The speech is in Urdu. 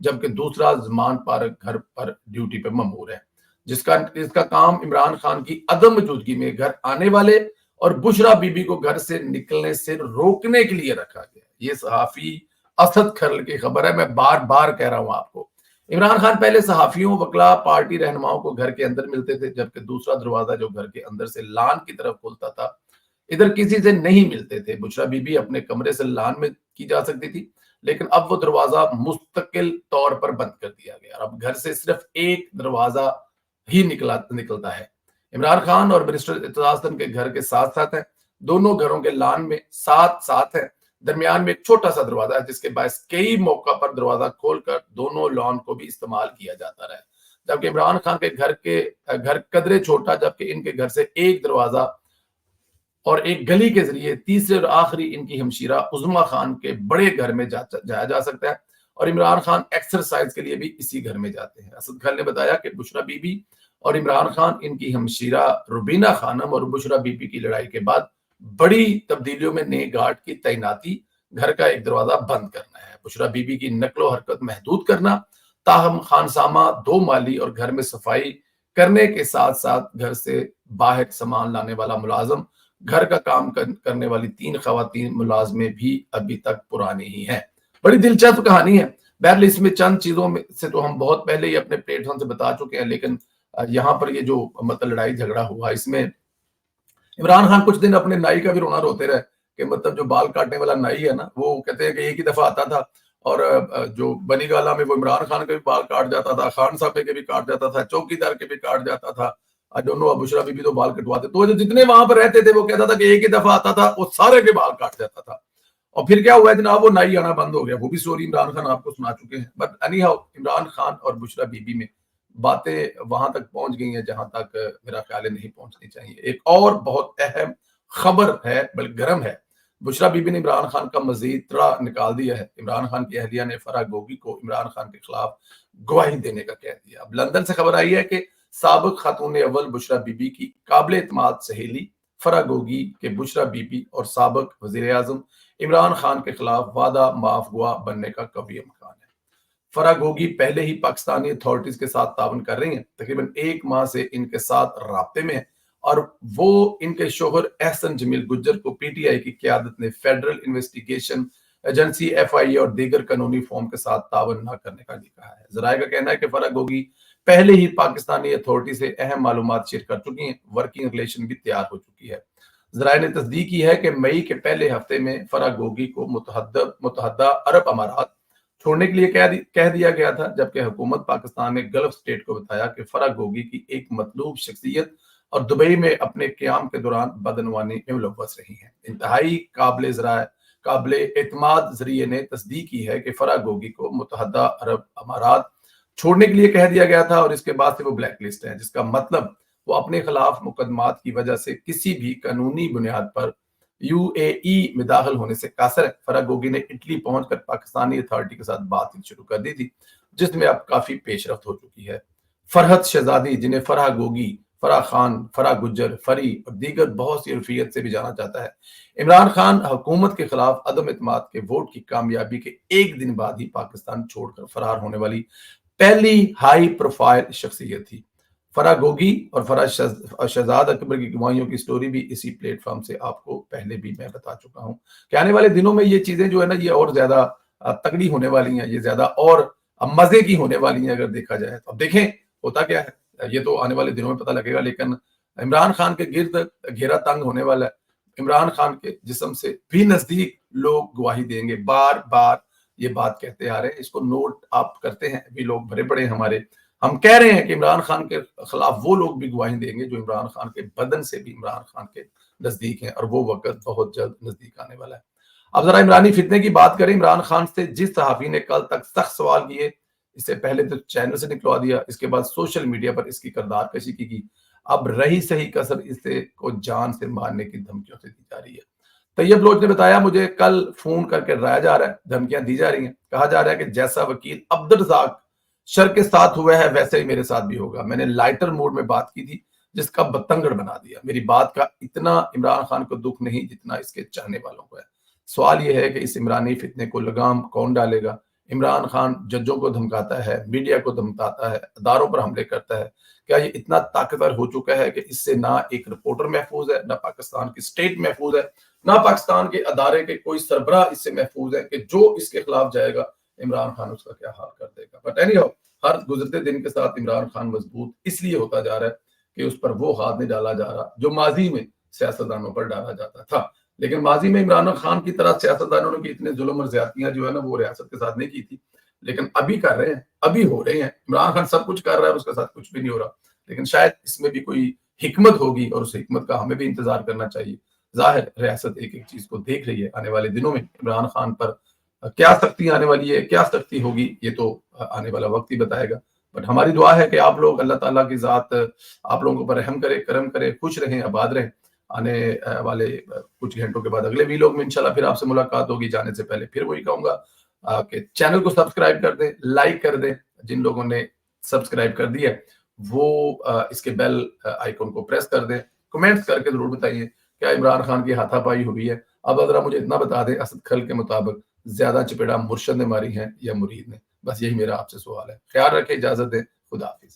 جبکہ دوسرا زمان پارک گھر پر ڈیوٹی پہ مامور ہے، جس کا کام عمران خان کی عدم موجودگی میں گھر آنے والے اور بشرا بی بی کو گھر سے نکلنے سے روکنے کے لیے رکھا گیا۔ یہ صحافی اسد کھرل کی خبر ہے، میں بار بار کہہ رہا ہوں آپ کو۔ عمران خان پہلے صحافیوں، وکلا، پارٹی رہنماؤں کو گھر کے اندر ملتے تھے، جبکہ دوسرا دروازہ جو گھر کے اندر سے لان کی طرف کھلتا تھا ادھر کسی سے نہیں ملتے تھے۔ بشرا بی بی اپنے کمرے سے لان میں کی جا سکتی تھی، لیکن اب وہ دروازہ مستقل طور پر بند کر دیا گیا اور اب گھر سے صرف ایک دروازہ ہی نکلتا ہے۔ عمران خان اور منسٹر اعتزاز احسن کے گھر کے ساتھ ساتھ ہیں، دونوں گھروں کے لان میں ساتھ ساتھ ہیں، درمیان میں ایک چھوٹا سا دروازہ ہے جس کے باعث کئی موقع پر دروازہ کھول کر دونوں لان کو بھی استعمال کیا جاتا رہا، جبکہ عمران خان کے گھر قدرے چھوٹا، جبکہ ان کے گھر سے ایک دروازہ اور ایک گلی کے ذریعے تیسرے اور آخری ان کی ہمشیرہ عظما خان کے بڑے گھر میں جایا جا سکتا ہے، اور عمران خان ایکسرسائز کے لیے بھی اسی گھر میں جاتے ہیں۔ اسد کھرل نے بتایا کہ بشرا بی بی اور عمران خان، ان کی ہمشیرہ روبینہ خانم اور بشرا بی بی کی لڑائی کے بعد بڑی تبدیلیوں میں نئے گارڈ کی تعیناتی، گھر کا ایک دروازہ بند کرنا ہے، بشرا بی بی کی نقل و حرکت محدود کرنا، تاہم خانسامہ دو مالی اور گھر میں صفائی کرنے کے ساتھ ساتھ گھر سے باہر سامان لانے والا ملازم، گھر کا کام کرنے والی 3 خواتین ملازمیں بھی ابھی تک پرانی ہی ہیں۔ بڑی دلچسپ کہانی ہے۔ بہرحال اس میں چند چیزوں میں سے تو ہم بہت پہلے ہی اپنے پلیٹ فارم سے بتا چکے ہیں، لیکن یہاں پر یہ جو مطلب لڑائی جھگڑا ہوا، اس میں عمران خان کچھ دن اپنے نائی کا بھی رونا روتے رہے کہ مطلب جو بال کاٹنے والا نائی ہے نا، وہ کہتے ہیں کہ ایک ہی دفعہ آتا تھا، اور جو بنی گالہ میں وہ عمران خان کے بھی بال کاٹ جاتا تھا، خان صاحب کے بھی کاٹ جاتا تھا، چوکیدار کے بھی کاٹ جاتا تھا، دونوں بشرا بی بی تو بال کٹواتے، تو جو جتنے وہاں پر رہتے تھے وہ کہتا تھا کہ ایک ہی دفعہ آتا تھا، وہ سارے کے بال کاٹ جاتا تھا۔ اور پھر کیا ہوا جناب، وہ نائی آنا بند ہو گیا، وہ بھی سٹوری عمران خان آپ کو سنا چکے ہیں۔ But any how, Imran Khan اور بشرا بی بی میں باتیں وہاں تک پہنچ گئی ہیں جہاں تک میرا خیال ہے نہیں پہنچنی چاہیے۔ ایک اور بہت اہم خبر ہے، بلکہ گرم ہے، بشرا بی بی نے عمران خان کا مزید تڑا نکال دیا ہے۔ عمران خان کی اہلیہ نے فرح گوگی کو عمران خان کے خلاف گواہی دینے کا کہہ دیا۔ اب لندن سے خبر آئی ہے کہ سابق خاتون اول بشرا بی بی کی قابل اعتماد سہیلی فرح گوگی کے بشرا بی بی اور سابق وزیر اعظم عمران خان کے خلاف وعدہ معاف گواہ بننے کا قوی امکان ہے۔ فرح گوگی پہلے ہی پاکستانی اتھارٹیز کے ساتھ تعاون کر رہی ہیں، تقریباً 1 ماہ سے ان کے ساتھ رابطے میں ہیں، اور وہ ان کے شوہر احسن جمیل گجر کو پی ٹی آئی کی قیادت نے فیڈرل انویسٹیگیشن ایجنسی ایف آئی اے اور دیگر قانونی فارم کے ساتھ تعاون نہ کرنے کا لکھا ہے۔ ذرائع کا کہنا ہے کہ فرح گوگی پہلے ہی پاکستانی اتھارٹی سے اہم معلومات شیئر کر چکی ہیں، ورکنگ ریلیشن بھی تیار ہو چکی ہے۔ ذرائع نے تصدیق کی ہے کہ مئی کے پہلے ہفتے میں فرح گوگی کو متحدہ عرب امارات چھوڑنے کے لیے کہہ دیا گیا تھا، جبکہ حکومت پاکستان نے گلف اسٹیٹ کو بتایا کہ فرح گوگی کی ایک مطلوب شخصیت اور دبئی میں اپنے قیام کے دوران بدعنوانی میں ملوث رہی ہیں۔ انتہائی قابل اعتماد ذریعے نے تصدیق کی ہے کہ فرح گوگی کو متحدہ عرب امارات چھوڑنے کے لیے کہہ دیا گیا تھا، اور اس کے بعد سے وہ بلیک لسٹ ہے، جس کا مطلب وہ اپنے خلاف مقدمات کی وجہ سے کسی بھی قانونی بنیاد پر یو اے ای میں داخل ہونے سے قاصر ہے۔ فرح گوگی نے اٹلی پہنچ کر پاکستانی اتھارٹی کے ساتھ بات چیت شروع کر دی تھی، جس میں اب کافی پیش رفت ہو چکی ہے۔ فرحت شہزادی، جنہیں فرح گوگی، فرح خان، فرح گجر، فری اور دیگر بہت سی عرفیت سے بھی جانا جاتا ہے، عمران خان حکومت کے خلاف عدم اعتماد کے ووٹ کی کامیابی کے ایک دن بعد ہی پاکستان چھوڑ کر فرار ہونے والی پہلی ہائی پروفائل شخصیت تھی۔ فرح گوگی اور فرح شہزاد اکبر کی گواہیوں کی سٹوری بھی اسی پلیٹ فارم سے آپ کو پہلے بھی میں بتا چکا ہوں کہ آنے والے دنوں میں یہ چیزیں جو ہے نا، یہ اور زیادہ تگڑی ہونے والی ہیں، یہ زیادہ اور مزے کی ہونے والی ہیں اگر دیکھا جائے تو۔ اب دیکھیں ہوتا کیا ہے، یہ تو آنے والے دنوں میں پتہ لگے گا، لیکن عمران خان کے گرد گھیرا تنگ ہونے والا ہے۔ عمران خان کے جسم سے بھی نزدیک لوگ گواہی دیں گے، بار بار یہ بات کہتے آ رہے ہیں، اس کو نوٹ آپ کرتے ہیں بھی لوگ بڑے بڑے ہمارے، ہم کہہ رہے ہیں کہ عمران خان کے خلاف وہ لوگ بھی گواہی دیں گے جو عمران خان کے بدن سے بھی عمران خان کے نزدیک ہیں، اور وہ وقت بہت جلد نزدیک آنے والا ہے۔ اب ذرا عمرانی فتنے کی بات کریں۔ عمران خان سے جس صحافی نے کل تک سخت سوال کیے، اس سے پہلے تو چینل سے نکلوا دیا، اس کے بعد سوشل میڈیا پر اس کی کردار کشی کی گئی، اب رہی صحیح کسر اسے کو جان سے مارنے کی دھمکیوں سے دی جا رہی ہے۔ طیب لوچ نے بتایا، مجھے کل فون کر کے ڈرایا جا رہا ہے، دھمکیاں دی جا رہی ہیں، کہا جا رہا ہے کہ جیسا وکیل عبدالرزاق شر کے ساتھ ہوا ہے ویسے ہی میرے ساتھ بھی ہوگا۔ میں نے لائٹر موڈ میں بات کی تھی جس کا بتنگڑ بنا دیا۔ میری بات کا اتنا عمران خان کو دکھ نہیں جتنا اس کے چاہنے والوں کو ہے۔ سوال یہ ہے کہ اس عمرانی فتنے کو لگام کون ڈالے گا؟ عمران خان ججوں کو دھمکاتا ہے، میڈیا کو دھمکاتا ہے، اداروں پر حملے کرتا ہے، کیا یہ اتنا طاقتور ہو چکا ہے کہ اس سے نہ ایک رپورٹر محفوظ ہے، نہ پاکستان کی سٹیٹ محفوظ ہے، نہ پاکستان کے ادارے کے کوئی سربراہ اس سے محفوظ ہے کہ جو اس کے خلاف جائے گا عمران خان اس کا کیا حال کر دے گا؟ بٹ اینی ہاؤ، ہر گزرتے دن کے ساتھ عمران خان مضبوط اس لیے ہوتا جا رہا ہے کہ اس پر وہ ہاتھ نہیں ڈالا جا رہا جو ماضی میں سیاستدانوں پر ڈالا جاتا تھا. لیکن ماضی میں عمران خان کی طرح سیاستدانوں نے اتنے ظلم اور زیادتیاں جو ہے نا وہ ریاست کے ساتھ نہیں کی تھی، لیکن ابھی کر رہے ہیں، ابھی ہو رہے ہیں. عمران خان سب کچھ کر رہا ہے، اس کے ساتھ کچھ بھی نہیں ہو رہا، لیکن شاید اس میں بھی کوئی حکمت ہوگی اور اس حکمت کا ہمیں بھی انتظار کرنا چاہیے. ظاہر ریاست ایک ایک چیز کو دیکھ رہی ہے. آنے والے دنوں میں عمران خان پر کیا سختی آنے والی ہے، کیا سختی ہوگی، یہ تو آنے والا وقت ہی بتائے گا. بٹ ہماری دعا ہے کہ آپ لوگ، اللہ تعالیٰ کی ذات آپ لوگوں پر رحم کرے، کرم کرے، خوش رہیں، آباد رہیں. آنے والے کچھ گھنٹوں کے بعد اگلے ویلوگ میں انشاءاللہ پھر آپ سے ملاقات ہوگی. جانے سے پہلے پھر وہی کہوں گا کہ چینل کو سبسکرائب کر دیں، لائک کر دیں. جن لوگوں نے سبسکرائب کر دی ہے وہ اس کے بیل آئیکن کو پریس کر دیں. کمنٹس کر کے ضرور بتائیے کیا عمران خان کی ہاتھا پائی ہوئی ہے. اب ذرا مجھے اتنا بتا دیں، اسد کھل کے مطابق زیادہ چپیڑا مرشد نے ماری ہیں یا مرید نے؟ بس یہی میرا آپ سے سوال ہے. خیال رکھیں، اجازت دیں، خدا حافظ.